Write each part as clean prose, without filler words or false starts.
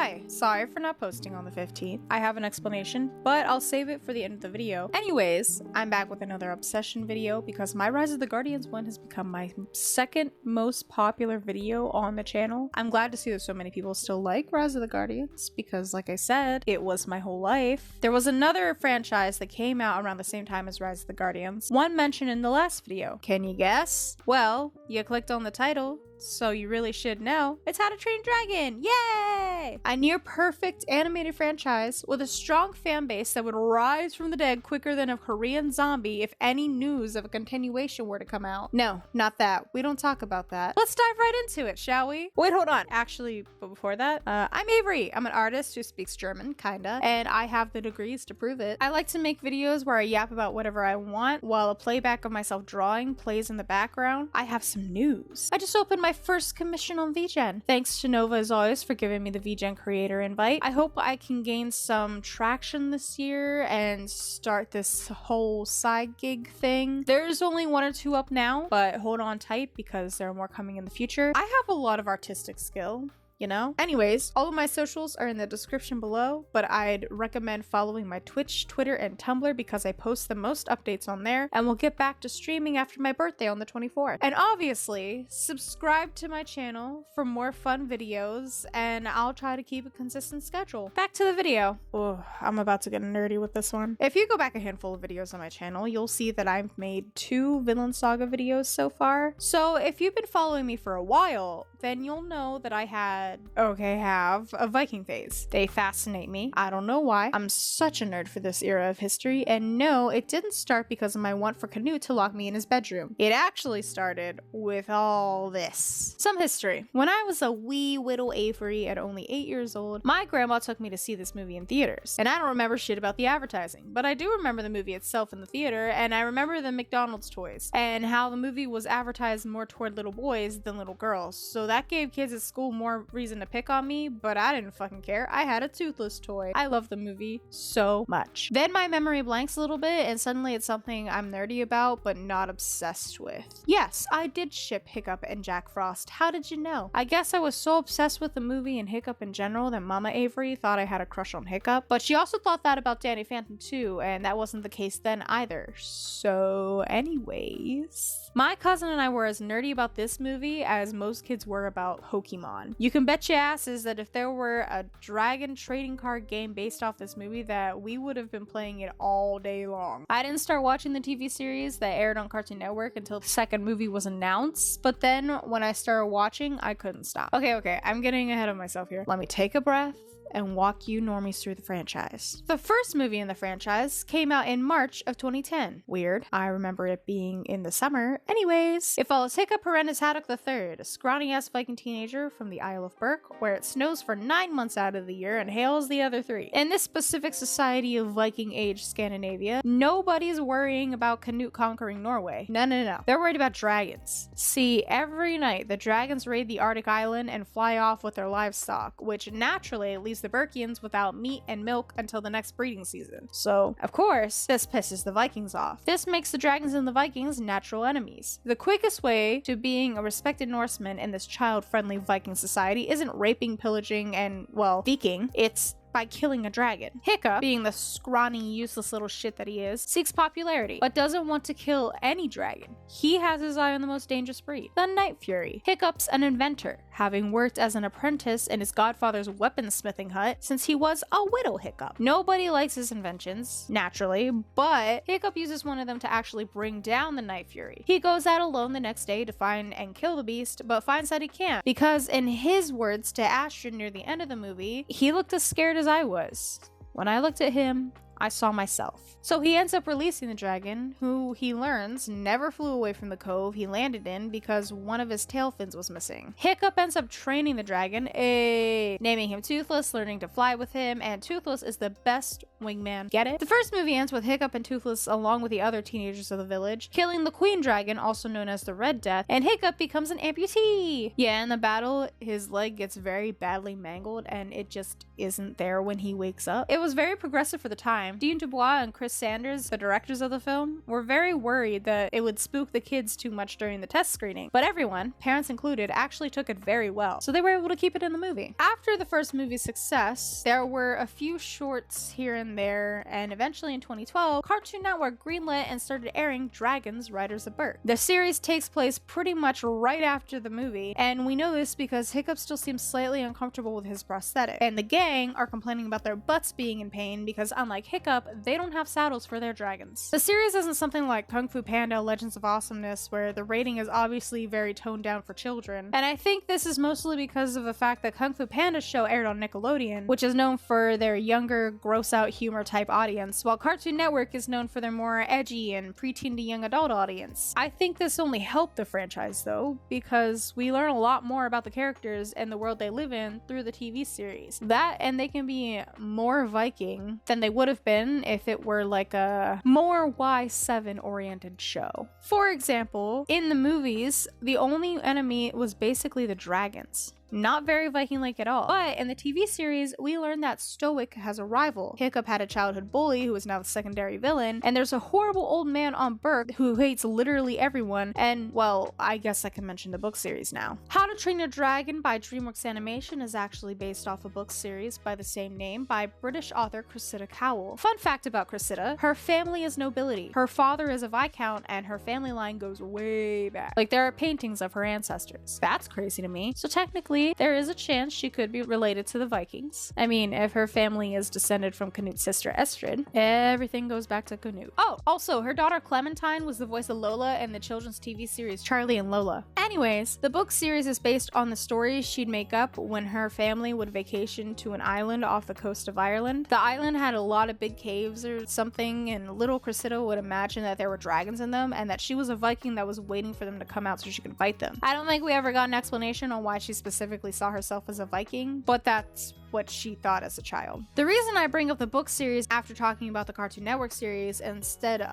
Hi, sorry for not posting on the 15th. I have an explanation, but I'll save it for the end of the video. Anyways, I'm back with another obsession video because my Rise of the Guardians one has become my second most popular video on the channel. I'm glad to see that so many people still like Rise of the Guardians because, like I said, it was my whole life. There was another franchise that came out around the same time as Rise of the Guardians, one mentioned in the last video. Can you guess? Well, you clicked on the title, so you really should know. It's How to Train Dragon! Yay! A near perfect animated franchise with a strong fan base that would rise from the dead quicker than a Korean zombie if any news of a continuation were to come out. No, not that. We don't talk about that. Let's dive right into it, shall we? Wait, hold on. Actually, but before that, I'm Avery. I'm an artist who speaks German, kinda, and I have the degrees to prove it. I like to make videos where I yap about whatever I want while a playback of myself drawing plays in the background. I have some news. I just opened my first commission on VGen. Thanks to Nova as always for giving me the VGen creator invite. I hope I can gain some traction this year and start this whole side gig thing. There's only one or two up now, but hold on tight because there are more coming in the future. I have a lot of artistic skill, you know? Anyways, all of my socials are in the description below, but I'd recommend following my Twitch, Twitter, and Tumblr because I post the most updates on there, and we'll get back to streaming after my birthday on the 24th. And obviously, subscribe to my channel for more fun videos, and I'll try to keep a consistent schedule. Back to the video. Oh, I'm about to get nerdy with this one. If you go back a handful of videos on my channel, you'll see that I've made 2 Villain Saga videos so far. So if you've been following me for a while, then you'll know that I have a Viking phase. They fascinate me. I don't know why. I'm such a nerd for this era of history, and no, it didn't start because of my want for Canute to lock me in his bedroom. It actually started with all this. Some history. When I was a wee little Avery at only 8 years old, my grandma took me to see this movie in theaters, and I don't remember shit about the advertising, but I do remember the movie itself in the theater, and I remember the McDonald's toys, and how the movie was advertised more toward little boys than little girls, so that gave kids at school more reason to pick on me, but I didn't fucking care. I had a toothless toy. I love the movie so much. Then my memory blanks a little bit, and suddenly it's something I'm nerdy about, but not obsessed with. Yes, I did ship Hiccup and Jack Frost. How did you know? I guess I was so obsessed with the movie and Hiccup in general that Mama Avery thought I had a crush on Hiccup, but she also thought that about Danny Phantom too, and that wasn't the case then either. So anyways, my cousin and I were as nerdy about this movie as most kids were about Pokemon. You can bet your asses that if there were a dragon trading card game based off this movie, that we would have been playing it all day long. I didn't start watching the TV series that aired on Cartoon Network until the second movie was announced, but then when I started watching, I couldn't stop. Okay, I'm getting ahead of myself here. Let me take a breath and walk you normies through the franchise. The first movie in the franchise came out in March of 2010. Weird. I remember it being in the summer. Anyways, it follows Hiccup Horrendous Haddock III, a scrawny-ass Viking teenager from the Isle of Berk, where it snows for 9 months out of the year and hails the other 3. In this specific society of Viking-age Scandinavia, nobody's worrying about Canute conquering Norway. No. They're worried about dragons. See, every night, the dragons raid the Arctic island and fly off with their livestock, which naturally leaves the Berkians without meat and milk until the next breeding season. So, of course, this pisses the Vikings off. This makes the dragons and the Vikings natural enemies. The quickest way to being a respected Norseman in this child-friendly Viking society isn't raping, pillaging, and, well, speaking. It's by killing a dragon. Hiccup, being the scrawny, useless little shit that he is, seeks popularity, but doesn't want to kill any dragon. He has his eye on the most dangerous breed, the Night Fury. Hiccup's an inventor, having worked as an apprentice in his godfather's weaponsmithing hut since he was a widow Hiccup. Nobody likes his inventions, naturally, but Hiccup uses one of them to actually bring down the Night Fury. He goes out alone the next day to find and kill the beast, but finds that he can't, because in his words to Astrid near the end of the movie, he looked as scared as I was. When I looked at him, I saw myself. So he ends up releasing the dragon, who he learns never flew away from the cove he landed in because one of his tail fins was missing. Hiccup ends up training the dragon, naming him Toothless, learning to fly with him, and Toothless is the best wingman. Get it? The first movie ends with Hiccup and Toothless along with the other teenagers of the village, killing the queen dragon, also known as the Red Death, and Hiccup becomes an amputee. Yeah, in the battle, his leg gets very badly mangled and it just isn't there when he wakes up. It was very progressive for the time, time, Dean Dubois and Chris Sanders, the directors of the film, were very worried that it would spook the kids too much during the test screening, but everyone, parents included, actually took it very well, so they were able to keep it in the movie. After the first movie's success, there were a few shorts here and there, and eventually in 2012, Cartoon Network greenlit and started airing Dragons Riders of Berk. The series takes place pretty much right after the movie, and we know this because Hiccup still seems slightly uncomfortable with his prosthetic, and the gang are complaining about their butts being in pain because unlike Hiccup, they don't have saddles for their dragons. The series isn't something like Kung Fu Panda Legends of Awesomeness where the rating is obviously very toned down for children, and I think this is mostly because of the fact that Kung Fu Panda's show aired on Nickelodeon, which is known for their younger, gross-out humor type audience, while Cartoon Network is known for their more edgy and preteen to young adult audience. I think this only helped the franchise though, because we learn a lot more about the characters and the world they live in through the TV series. That, and they can be more Viking than they would have been if it were like a more Y7 oriented show. For example, in the movies, the only enemy was basically the dragons. Not very Viking-like at all. But in the TV series, we learned that Stoic has a rival. Hiccup had a childhood bully who is now the secondary villain, and there's a horrible old man on Berk who hates literally everyone, and, well, I guess I can mention the book series now. How to Train Your Dragon by DreamWorks Animation is actually based off a book series by the same name by British author Cressida Cowell. Fun fact about Cressida, her family is nobility. Her father is a Viscount, and her family line goes way back. Like, there are paintings of her ancestors. That's crazy to me. So technically, there is a chance she could be related to the Vikings. I mean, if her family is descended from Canute's sister Estrid, everything goes back to Canute. Oh, also, her daughter Clementine was the voice of Lola in the children's TV series Charlie and Lola. Anyways, the book series is based on the stories she'd make up when her family would vacation to an island off the coast of Ireland. The island had a lot of big caves or something, and little Cressida would imagine that there were dragons in them and that she was a Viking that was waiting for them to come out so she could fight them. I don't think we ever got an explanation on why she specifically saw herself as a Viking, but that's what she thought as a child. The reason I bring up the book series after talking about the Cartoon Network series instead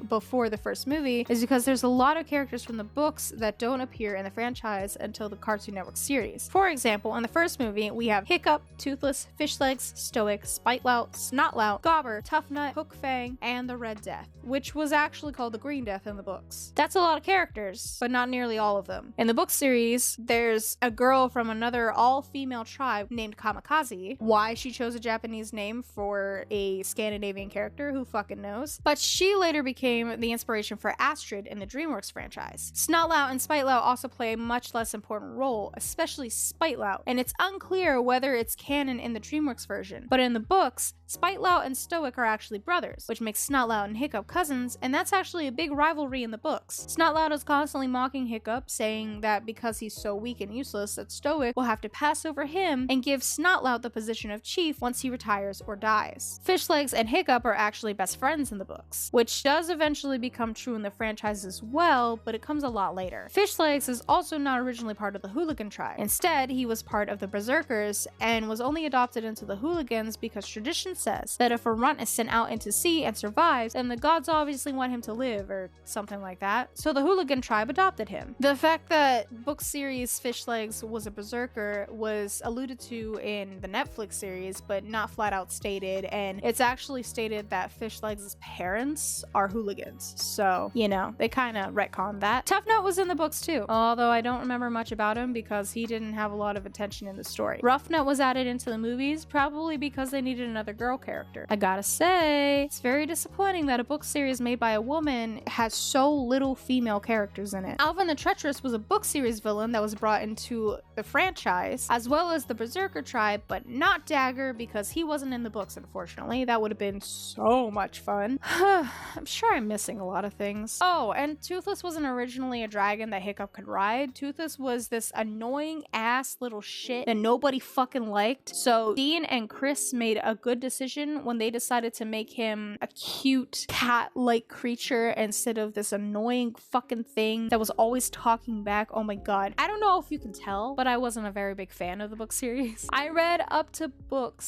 before the first movie is because there's a lot of characters from the books that don't appear in the franchise until the Cartoon Network series. For example, in the first movie, we have Hiccup, Toothless, Fishlegs, Stoic, Spitelout, Snotlout, Gobber, Toughnut, Hookfang, and the Red Death, which was actually called the Green Death in the books. That's a lot of characters, but not nearly all of them. In the book series, there's a girl from another all-female tribe named Kamikaze. Why she chose a Japanese name for a Scandinavian character, who fucking knows? But she later became the inspiration for Astrid in the DreamWorks franchise. Snotlout and Spitelout also play a much less important role, especially Spitelout, and it's unclear whether it's canon in the DreamWorks version. But in the books, Spitelout and Stoic are actually brothers, which makes Snotlout and Hiccup cousins, and that's actually a big rivalry in the books. Snotlout is constantly mocking Hiccup, saying that because he's so weak and useless that Stoic will have to pass over him and give Snotlout the position of chief once he retires or dies. Fishlegs and Hiccup are actually best friends in the books, which does eventually become true in the franchise as well, but it comes a lot later. Fishlegs is also not originally part of the Hooligan tribe. Instead, he was part of the Berserkers and was only adopted into the Hooligans because tradition says that if a runt is sent out into sea and survives, then the gods obviously want him to live or something like that. So the Hooligan tribe adopted him. The fact that book series Fishlegs was a Berserker was alluded to in the Netflix series, but not flat out stated, and it's actually stated that Fishlegs' parents are hooligans. So, you know, they kind of retconned that. Toughnut was in the books too, although I don't remember much about him because he didn't have a lot of attention in the story. Roughnut was added into the movies, probably because they needed another girl character. I gotta say, it's very disappointing that a book series made by a woman has so little female characters in it. Alvin the Treacherous was a book series villain that was brought into the franchise, as well as the Berserker tribe, but not Dagger because he wasn't in the books, unfortunately. That would have been so much fun. I'm sure I'm missing a lot of things. Oh, and Toothless wasn't originally a dragon that Hiccup could ride. Toothless was this annoying ass little shit that nobody fucking liked. So Dean and Chris made a good decision when they decided to make him a cute cat-like creature instead of this annoying fucking thing that was always talking back. Oh my god. I don't know if you can tell, but I wasn't a very big fan of the book series. I read up to book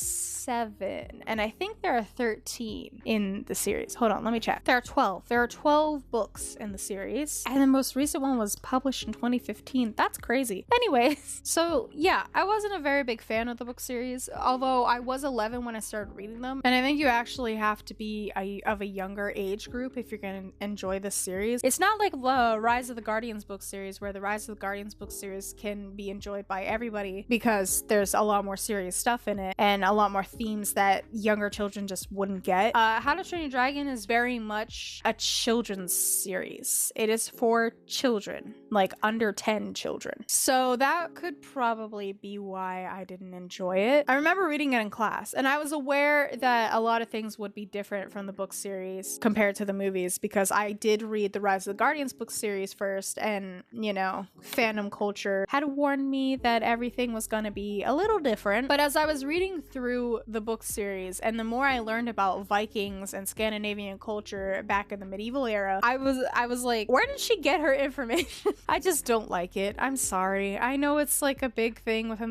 7, and I think there are 13 in the series. Hold on, let me check. There are 12. There are 12 books in the series, and the most recent one was published in 2015. That's crazy. Anyways, so yeah, I wasn't a very big fan of the book series, although I was 11 when I started reading them, and I think you actually have to be of a younger age group if you're gonna enjoy this series. It's not like the Rise of the Guardians book series, where the Rise of the Guardians book series can be enjoyed by everybody because there's a lot more serious stuff in it and a lot more themes that younger children just wouldn't get. How to Train Your Dragon is very much a children's series. It is for children, like under 10 children. So that could probably be why I didn't enjoy it. I remember reading it in class, and I was aware that a lot of things would be different from the book series compared to the movies, because I did read the Rise of the Guardians book series first, and, you know, fandom culture had warned me that everything was gonna be a little different. But as I was reading through the book series, and the more I learned about Vikings and Scandinavian culture back in the medieval era, I was like, where did she get her information? I just don't like it. I'm sorry. I know it's like a big thing within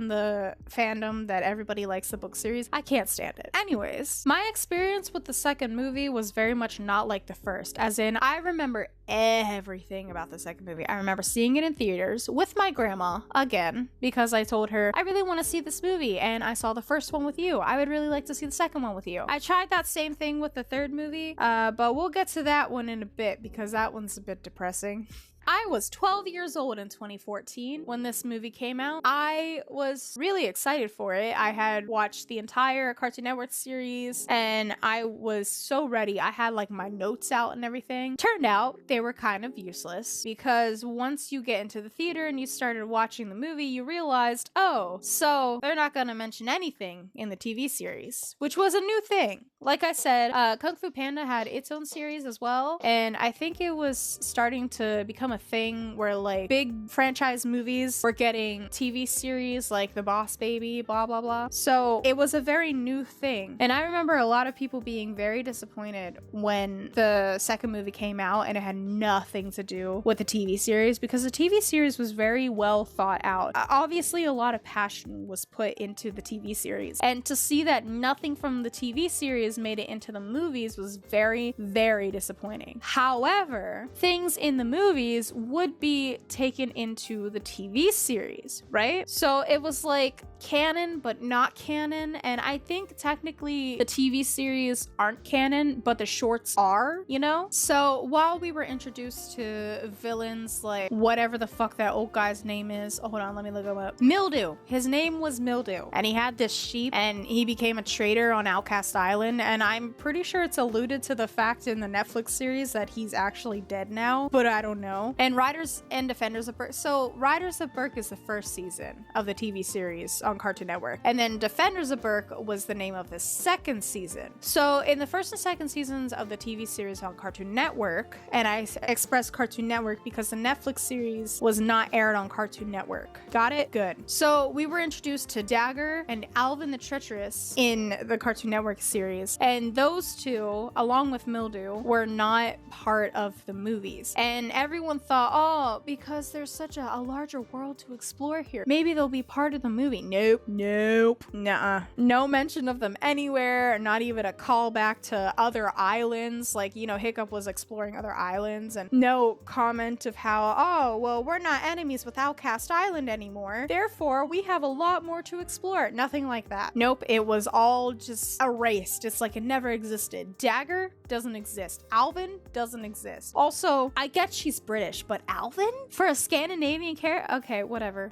the fandom that everybody likes the book series. I can't stand it. Anyways, my experience with the second movie was very much not like the first, as in I remember everything about the second movie. I remember seeing it in theaters with my grandma again, because I told her I really want to see this movie and I saw the first one with you. I would really like to see the second one with you. I tried that same thing with the third movie, but we'll get to that one in a bit because that one's a bit depressing. I was 12 years old in 2014 when this movie came out. I was really excited for it. I had watched the entire Cartoon Network series and I was so ready. I had like my notes out and everything. Turned out they were kind of useless, because once you get into the theater and you started watching the movie, you realized, oh, so they're not gonna mention anything in the TV series, which was a new thing. Like I said, Kung Fu Panda had its own series as well, and I think it was starting to become a thing where like big franchise movies were getting TV series, like The Boss Baby, blah blah blah. So it was a very new thing, and I remember a lot of people being very disappointed when the second movie came out and it had nothing to do with the TV series, because the TV series was very well thought out. Obviously a lot of passion was put into the TV series, and to see that nothing from the TV series made it into the movies was very, very disappointing. However, things in the movies would be taken into the TV series, right? So it was like canon but not canon, and I think technically the TV series aren't canon, but the shorts are, you know? So while we were introduced to villains like whatever the fuck that old guy's name is, hold on, let me look him up. Mildew. His name was Mildew, and he had this sheep and he became a traitor on Outcast Island, and I'm pretty sure it's alluded to the fact in the Netflix series that he's actually dead now, but I don't know. And Riders and Defenders of Berk. So Riders of Berk is the first season of the TV series on Cartoon Network, and then Defenders of Berk was the name of the second season. So in the first and second seasons of the TV series on Cartoon Network, and I express Cartoon Network because the Netflix series was not aired on Cartoon Network. Got it? Good. So we were introduced to Dagger and Alvin the Treacherous in the Cartoon Network series, and those two, along with Mildew, were not part of the movies. And everyone thought, oh, because there's such a larger world to explore here, maybe they'll be part of the movie. Nope. Nuh-uh. No mention of them anywhere, not even a callback to other islands, like, you know, Hiccup was exploring other islands, and no comment of how, oh, well, we're not enemies with Outcast Island anymore, therefore we have a lot more to explore. Nothing like that. Nope, it was all just erased. It's like it never existed. Dagger doesn't exist. Alvin doesn't exist. Also, I get she's British, but Alvin? For a Scandinavian character? Okay, whatever.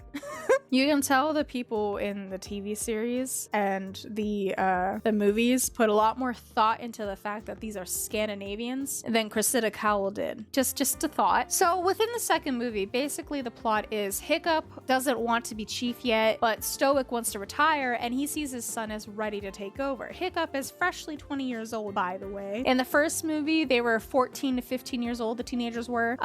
You can tell the people in the TV series and the movies put a lot more thought into the fact that these are Scandinavians than Cressida Cowell did. Just a thought. So within the second movie, basically the plot is Hiccup doesn't want to be chief yet, but Stoic wants to retire, and he sees his son as ready to take over. Hiccup is freshly 20 years old, by the way. In the first movie, they were 14 to 15 years old, the teenagers were.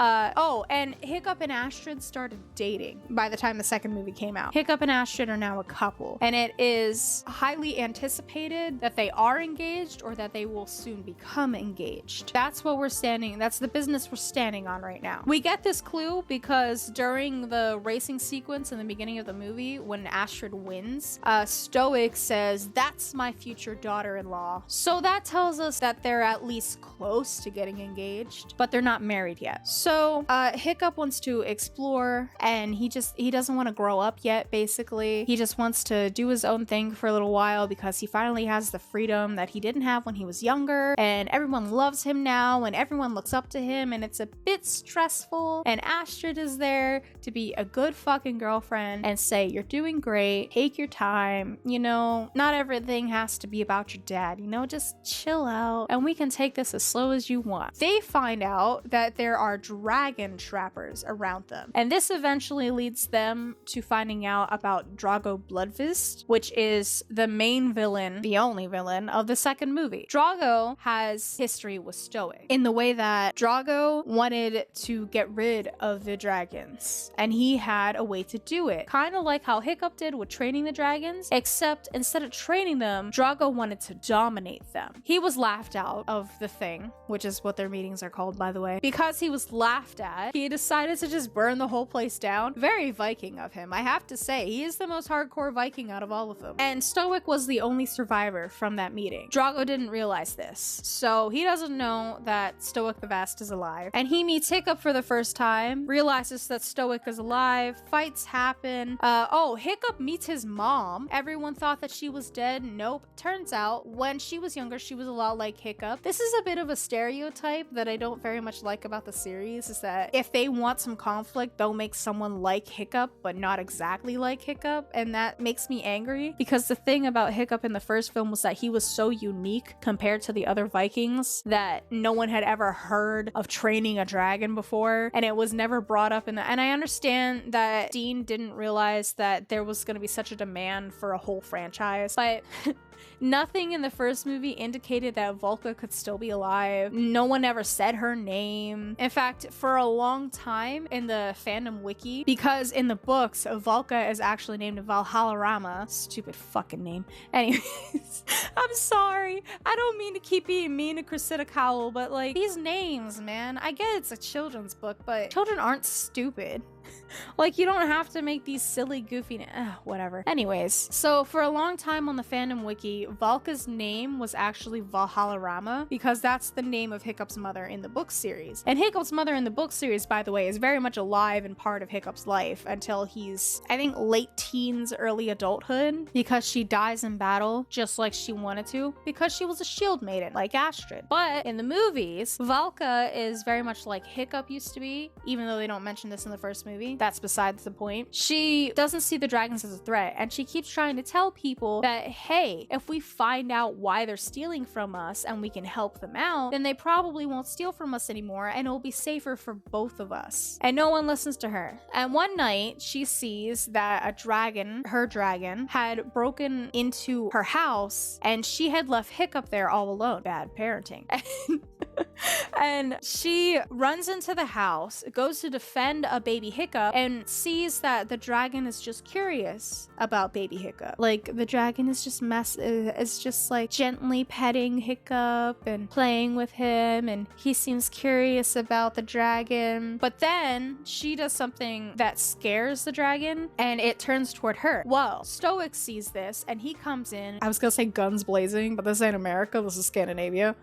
Oh, and Hiccup and Astrid started dating by the time the second movie came out. Hiccup and Astrid are now a couple, and it is highly anticipated that they are engaged or that they will soon become engaged. That's the business we're standing on right now. We get this clue because during the racing sequence in the beginning of the movie, when Astrid wins, Stoic says, "That's my future daughter-in-law." So that tells us that they're at least close to getting engaged, but they're not married yet. So Hiccup wants to explore, and he doesn't want to grow up yet, basically. He just wants to do his own thing for a little while because he finally has the freedom that he didn't have when he was younger, and everyone loves him now, and everyone looks up to him, and it's a bit stressful. And Astrid is there to be a good fucking girlfriend and say, "You're doing great, take your time, you know, not everything has to be about your dad, you know, just chill out and we can take this as slow as you want." They find out that there are dragon trappers around them, and this eventually leads them to finding out about Drago Bloodfist, which is the main villain, the only villain of the second movie. Drago has history with Stoic in the way that Drago wanted to get rid of the dragons, and he had a way to do it, kind of like how Hiccup did with training the dragons, except instead of training them, Drago wanted to dominate them. He was laughed out of the thing, which is what their meetings are called, by the way. Because he was laughed at, he decided to just burn the whole place down. Very Viking of him, I have to say. He is the most hardcore Viking out of all of them. And Stoic was the only survivor from that meeting. Drago didn't realize this, so he doesn't know that Stoic the Vast is alive. And he meets Hiccup for the first time, realizes that Stoic is alive, fights happen. Hiccup meets his mom. Everyone thought that she was dead. Nope. Turns out, when she was younger, she was a lot like Hiccup. This is a bit of a stereotype that I don't very much like about the series, is that if they want some conflict, they'll make someone like Hiccup, but not exactly like Hiccup, and that makes me angry, because the thing about Hiccup in the first film was that he was so unique compared to the other Vikings that no one had ever heard of training a dragon before, and it was never brought up in the— and I understand that Dean didn't realize that there was going to be such a demand for a whole franchise, but nothing in the first movie indicated that Volca could still be alive. No one ever said her name. In fact, for a long time in the fandom wiki, because in the books, Volca is actually named Valhallarama. Stupid fucking name. Anyways, I'm sorry. I don't mean to keep being mean to Cressida Cowell, but like, these names, man. I get it's a children's book, but children aren't stupid. Like, you don't have to make these silly, goofy whatever. Anyways, so for a long time on the fandom wiki, Valka's name was actually Valhallarama, because that's the name of Hiccup's mother in the book series. And Hiccup's mother in the book series, by the way, is very much alive and part of Hiccup's life until he's, I think, late teens, early adulthood, because she dies in battle just like she wanted to, because she was a shield maiden, like Astrid. But in the movies, Valka is very much like Hiccup used to be, even though they don't mention this in the first movie. That's besides the point. She doesn't see the dragons as a threat, and she keeps trying to tell people that, hey, if we find out why they're stealing from us and we can help them out, then they probably won't steal from us anymore, and it'll be safer for both of us. And no one listens to her. And one night, she sees that a dragon, her dragon, had broken into her house, and she had left Hiccup there all alone. Bad parenting. And she runs into the house, goes to defend a baby Hiccup, and sees that the dragon is just curious about baby Hiccup. Like, the dragon is just like gently petting Hiccup and playing with him, and he seems curious about the dragon. But then she does something that scares the dragon, and it turns toward her. Well, Stoic sees this, and he comes in. I was gonna say guns blazing, but this ain't America, this is Scandinavia.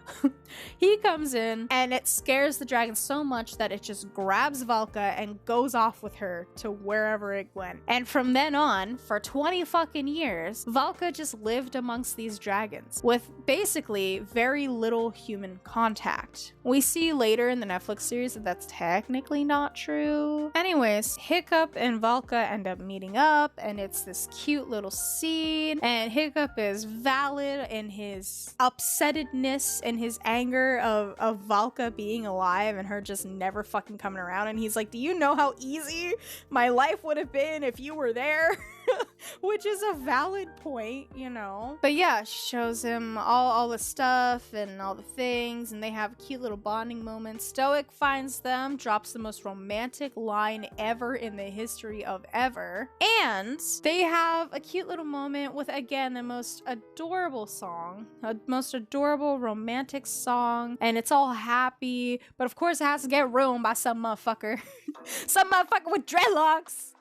He comes in, and it scares the dragon so much that it just grabs Valka and goes off with her to wherever it went. And from then on, for 20 fucking years, Valka just lived amongst these dragons with basically very little human contact. We see later in the Netflix series that that's technically not true. Anyways, Hiccup and Valka end up meeting up, and it's this cute little scene, and Hiccup is valid in his upsettedness and his anger of Valka being alive and her just never fucking coming around, and he's like, do you know how easy my life would have been if you were there? which is a valid point, you know. But yeah, she shows him all the stuff and all the things, and they have a cute little bonding moment. Stoic finds them, drops the most romantic line ever in the history of ever, and they have a cute little moment with, again, the most adorable song, a most adorable romantic song, and it's all happy, but of course it has to get ruined by some motherfucker. Some motherfucker with dreadlocks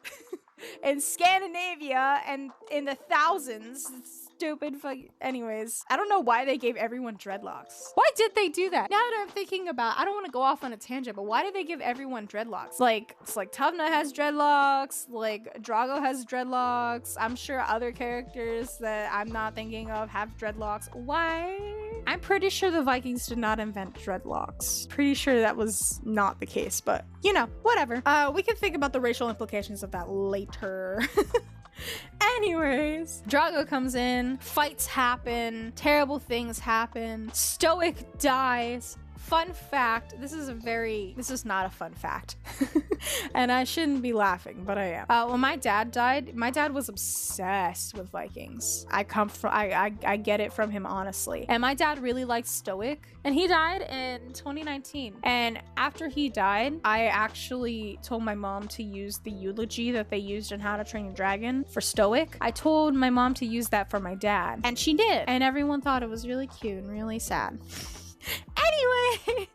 in Scandinavia and in the thousands. Stupid fucking. Anyways, I don't know why they gave everyone dreadlocks. Why did they do that? Now that I'm thinking about, I don't want to go off on a tangent, but why did they give everyone dreadlocks? Like, it's like Tuvna has dreadlocks, like Drago has dreadlocks. I'm sure other characters that I'm not thinking of have dreadlocks. Why? I'm pretty sure the Vikings did not invent dreadlocks. Pretty sure that was not the case, but you know, whatever. We can think about the racial implications of that later. Anyways, Drago comes in, fights happen, terrible things happen, Stoic dies. Fun fact, this is not a fun fact. And I shouldn't be laughing, but I am. When my dad died, my dad was obsessed with Vikings. I get it from him, honestly. And my dad really liked Stoic, and he died in 2019. And after he died, I actually told my mom to use the eulogy that they used in How to Train Your Dragon for Stoic. I told my mom to use that for my dad, and she did. And everyone thought it was really cute and really sad. Anyway,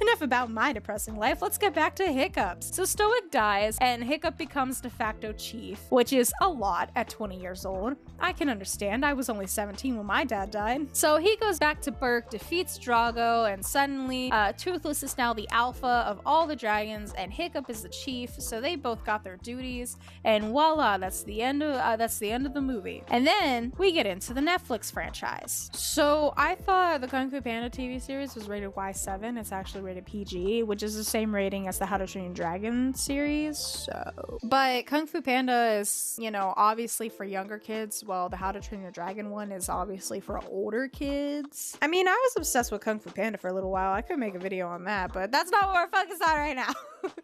enough about my depressing life. Let's get back to Hiccups. So Stoic dies and Hiccup becomes de facto chief, which is a lot at 20 years old. I can understand. I was only 17 when my dad died. So he goes back to Berk, defeats Drago, and suddenly Toothless is now the alpha of all the dragons and Hiccup is the chief. So they both got their duties, and voila, that's the end of the movie. And then we get into the Netflix franchise. So I thought the Kung Fu Panda TV series was rated Y7. It's actually rated PG, which is the same rating as the How to Train Your Dragon series. So, but Kung Fu Panda is, you know, obviously for younger kids, while the How to Train Your Dragon one is obviously for older kids. I mean, I was obsessed with Kung Fu Panda for a little while. I could make a video on that, but that's not what we're focused on right now.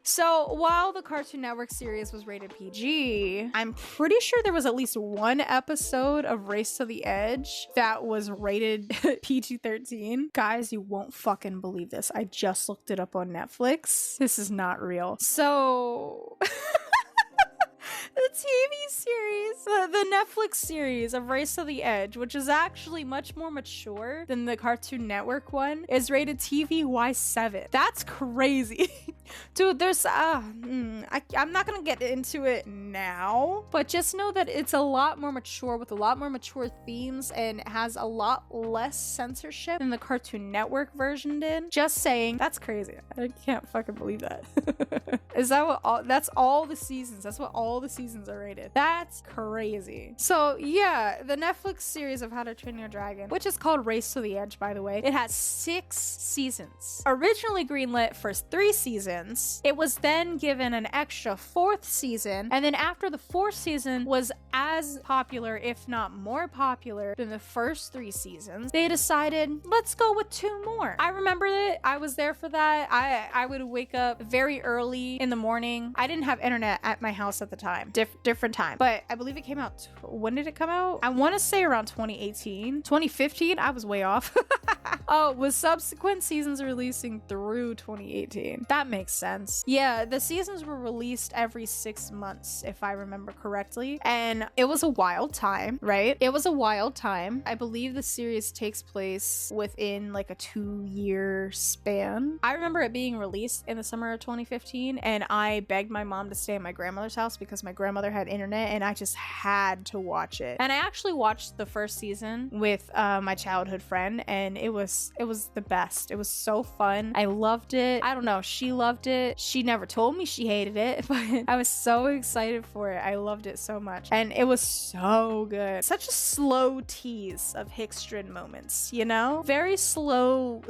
So while the Cartoon Network series was rated PG, I'm pretty sure there was at least one episode of Race to the Edge that was rated PG-13. Guys, you won't fucking believe this. I just looked it up on Netflix. This is not real. So the TV series, the Netflix series of Race to the Edge, which is actually much more mature than the Cartoon Network one, is rated TV Y7. That's crazy. Dude, there's I'm not gonna get into it now, but just know that it's a lot more mature with a lot more mature themes and has a lot less censorship than the Cartoon Network version did. Just saying. That's crazy. I can't fucking believe that. Is that what that's all the seasons? That's what all the seasons are rated. That's crazy. So yeah, the Netflix series of How to Train Your Dragon, which is called Race to the Edge, by the way, it has 6 seasons. Originally greenlit for 3 seasons. It was then given an extra 4th season, and then after the 4th season was as popular, if not more popular, than the first 3 seasons, they decided, let's go with 2 more. I remember it. I was there for that. I would wake up very early in the morning. I didn't have internet at my house at the time. Different time. But I believe it came out, when did it come out? I want to say around 2018. 2015? I was way off. Oh, with subsequent seasons releasing through 2018. That makes sense. Yeah, the seasons were released every 6 months, if I remember correctly. And it was a wild time, right? It was a wild time. I believe the series takes place within like a 2-year span. I remember it being released in the summer of 2015, and I begged my mom to stay at my grandmother's house because my grandmother had internet and I just had to watch it. And I actually watched the first season with my childhood friend, and it was the best. It was so fun. I loved it. I don't know, she loved it. She never told me she hated it, but I was so excited for it. I loved it so much, and it was so good. Such a slow tease of Hickstrin moments, you know? Very slow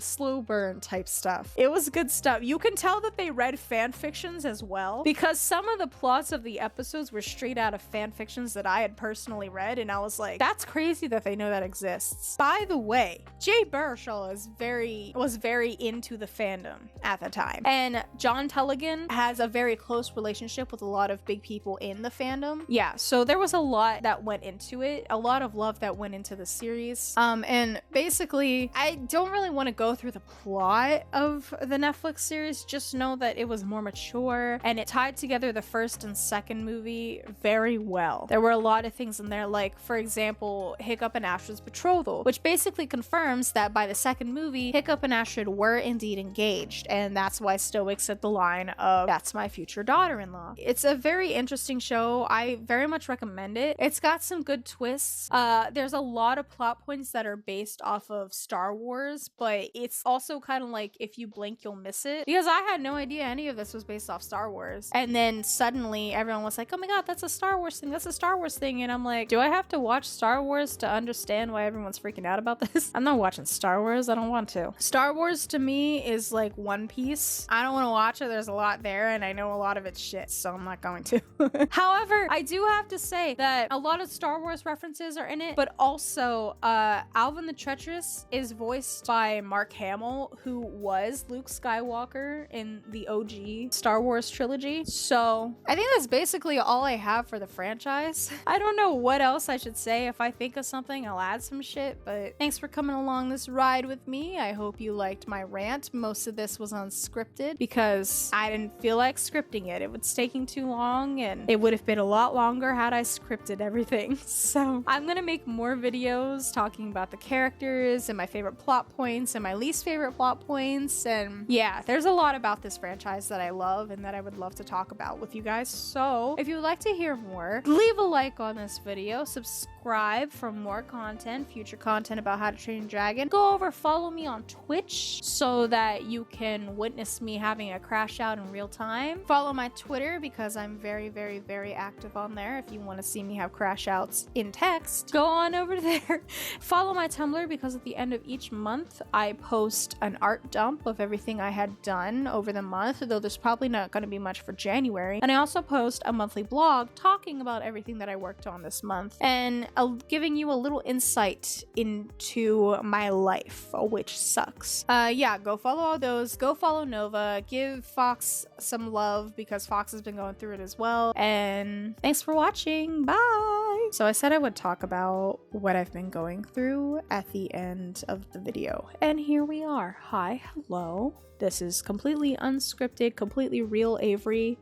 burn type stuff. It was good stuff. You can tell that they read fan fictions as well, because some of the plots of the episodes were straight out of fan fictions that I had personally read, and I was like, that's crazy that they know that exists. By the way, Jay Baruchel girl was very into the fandom at the time. And John Telligan has a very close relationship with a lot of big people in the fandom. Yeah, so there was a lot that went into it, a lot of love that went into the series. And basically, I don't really want to go through the plot of the Netflix series, just know that it was more mature and it tied together the first and second movie very well. There were a lot of things in there, like, for example, Hiccup and Astrid's betrothal, which basically confirms that by the second movie, Hiccup and Astrid were indeed engaged, and that's why Stoic said the line of, "That's my future daughter-in-law." It's a very interesting show. I very much recommend it. It's got some good twists. There's a lot of plot points that are based off of Star Wars, but it's also kind of like if you blink, you'll miss it, because I had no idea any of this was based off Star Wars. And then suddenly everyone was like, "Oh my god, that's a Star Wars thing, that's a Star Wars thing," and I'm like, do I have to watch Star Wars to understand why everyone's freaking out about this? I'm not watching Star Wars. I don't want to. Star Wars to me is like One Piece. I don't want to watch it. There's a lot there and I know a lot of it's shit, so I'm not going to. However, I do have to say that a lot of Star Wars references are in it, but also Alvin the Treacherous is voiced by Mark Hamill, who was Luke Skywalker in the OG Star Wars trilogy. So I think that's basically all I have for the franchise. I don't know what else I should say. If I think of something, I'll add some shit, but thanks for coming along this ride with me. I hope you liked my rant. Most of this was unscripted because I didn't feel like scripting it. It was taking too long and it would have been a lot longer had I scripted everything. So I'm gonna make more videos talking about the characters and my favorite plot points and my least favorite plot points. And yeah, there's a lot about this franchise that I love and that I would love to talk about with you guys. So if you would like to hear more, leave a like on this video, subscribe for more content, future content about How to Train Your Dragon. Go over, follow me on Twitch so that you can witness me having a crash out in real time. Follow my Twitter because I'm very, very, very active on there. If you want to see me have crash outs in text, go on over there. Follow my Tumblr because at the end of each month, I post an art dump of everything I had done over the month, though there's probably not going to be much for January. And I also post a monthly blog talking about everything that I worked on this month and giving you a little insight into my life, which sucks. Yeah, go follow all those. Go follow Nova. Give Fox some love because Fox has been going through it as well. And thanks for watching. Bye! So I said I would talk about what I've been going through at the end of the video. And here we are. Hi, hello. This is completely unscripted, completely real Avery.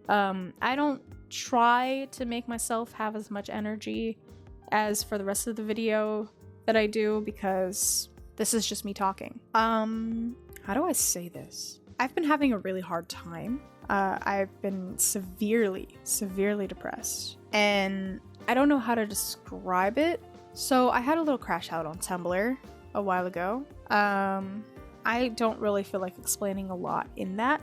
I don't try to make myself have as much energy as for the rest of the video that I do because this is just me talking. How do I say this? I've been having a really hard time. I've been severely depressed and I don't know how to describe it. So I had a little crash out on Tumblr a while ago. I don't really feel like explaining a lot in that,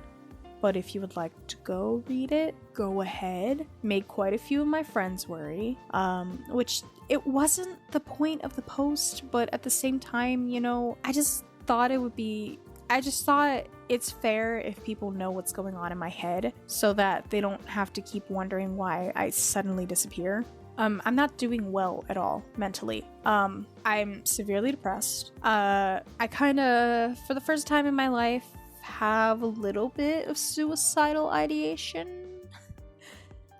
but if you would like to go read it, go ahead. Made quite a few of my friends worry, which it wasn't the point of the post, but at the same time, you know, I just thought it's fair if people know what's going on in my head so that they don't have to keep wondering why I suddenly disappear. I'm not doing well at all mentally. I'm severely depressed. I kind of, for the first time in my life, have a little bit of suicidal ideation.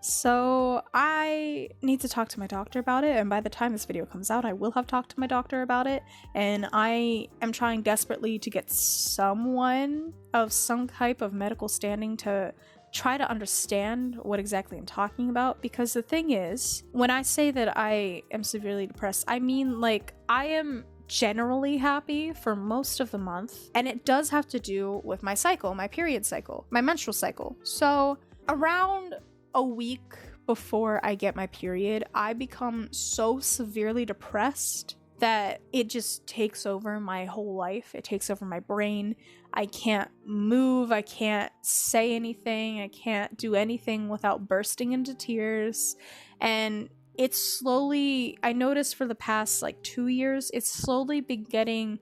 So I need to talk to my doctor about it, and by the time this video comes out, I will have talked to my doctor about it, and I am trying desperately to get someone of some type of medical standing to try to understand what exactly I'm talking about, because the thing is, when I say that I am severely depressed, I mean like I am generally happy for most of the month, and it does have to do with my cycle, my period cycle, my menstrual cycle. So around a week before I get my period, I become so severely depressed that it just takes over my whole life. It takes over my brain. I can't move. I can't say anything. I can't do anything without bursting into tears. And it's slowly, I noticed for the past like 2 years, it's slowly been getting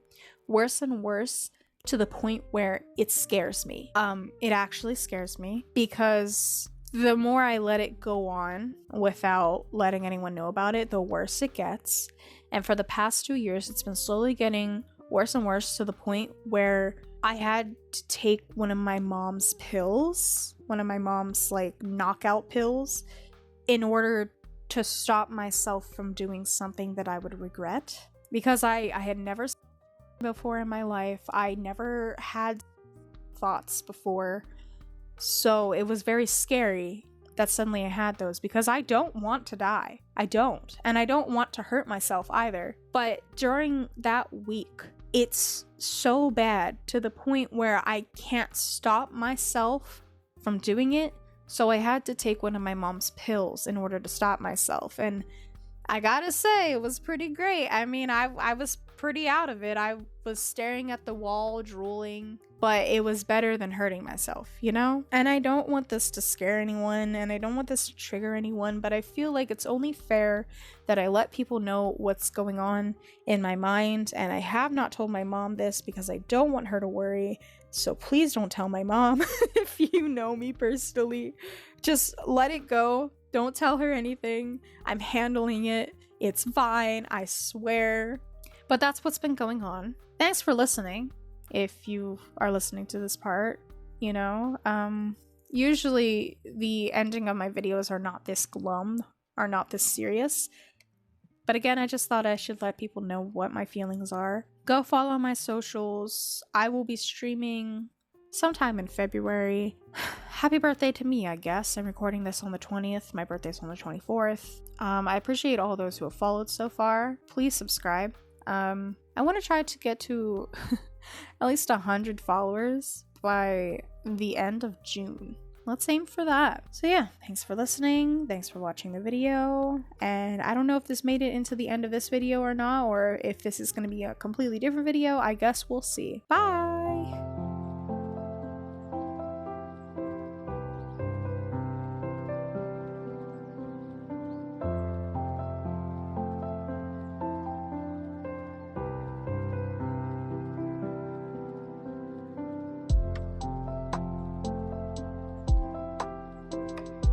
worse and worse to the point where it scares me. It actually scares me because the more I let it go on without letting anyone know about it, the worse it gets. And for the past 2 years, it's been slowly getting worse and worse to the point where I had to take one of my mom's pills, one of my mom's like knockout pills, in order to stop myself from doing something that I would regret. Because I had never before in my life, I never had thoughts before, so it was very scary that suddenly I had those, because I don't want to die. I don't. And I don't want to hurt myself either. But during that week, it's so bad to the point where I can't stop myself from doing it. So I had to take one of my mom's pills in order to stop myself. And I gotta say, it was pretty great. I mean, I was pretty out of it. I was staring at the wall, drooling, but it was better than hurting myself, you know? And I don't want this to scare anyone, and I don't want this to trigger anyone, but I feel like it's only fair that I let people know what's going on in my mind. And I have not told my mom this because I don't want her to worry. So please don't tell my mom if you know me personally. Just let it go. Don't tell her anything. I'm handling it. It's fine, I swear. But that's what's been going on. Thanks for listening. If you are listening to this part, you know, usually the ending of my videos are not this glum, are not this serious. But again, I just thought I should let people know what my feelings are. Go follow my socials. I will be streaming sometime in February. Happy birthday to me, I guess. I'm recording this on the 20th. My birthday's on the 24th. I appreciate all those who have followed so far. Please subscribe. I want to try to get to at least 100 followers by the end of June. Let's aim for that. So yeah, thanks for listening. Thanks for watching the video. And I don't know if this made it into the end of this video or not, or if this is going to be a completely different video. I guess we'll see. Bye!